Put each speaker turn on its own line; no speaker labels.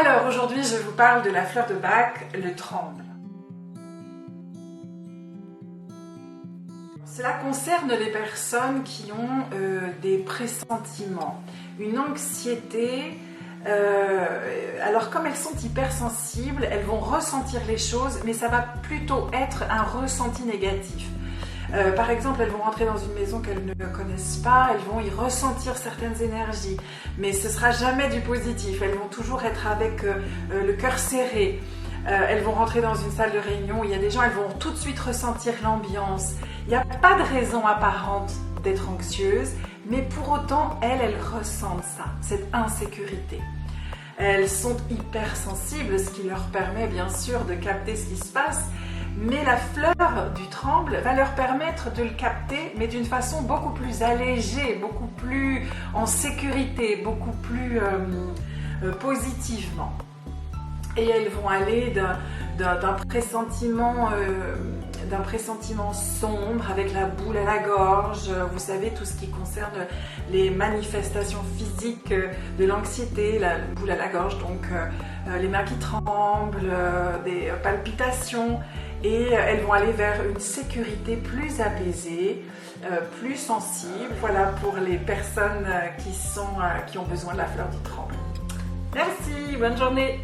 Alors aujourd'hui je vous parle de la fleur de Bach, le tremble. Cela concerne les personnes qui ont des pressentiments, une anxiété. Alors comme elles sont hypersensibles, elles vont ressentir les choses, mais ça va plutôt être un ressenti négatif. Par exemple, elles vont rentrer dans une maison qu'elles ne connaissent pas, elles vont y ressentir certaines énergies, mais ce ne sera jamais du positif. Elles vont toujours être avec le cœur serré. Elles vont rentrer dans une salle de réunion où il y a des gens, elles vont tout de suite ressentir l'ambiance. Il n'y a pas de raison apparente d'être anxieuse, mais pour autant, elles ressentent ça, cette insécurité. Elles sont hypersensibles, ce qui leur permet bien sûr de capter ce qui se passe, mais la fleur du tremble va leur permettre de le capter, mais d'une façon beaucoup plus allégée, beaucoup plus en sécurité, beaucoup plus positivement. Et elles vont aller d'un pressentiment sombre avec la boule à la gorge, vous savez, tout ce qui concerne les manifestations physiques de l'anxiété, la boule à la gorge, donc les mains qui tremblent, des palpitations, et elles vont aller vers une sécurité plus apaisée, plus sensible, voilà, pour les personnes qui ont besoin de la fleur du tremble. Merci, bonne journée.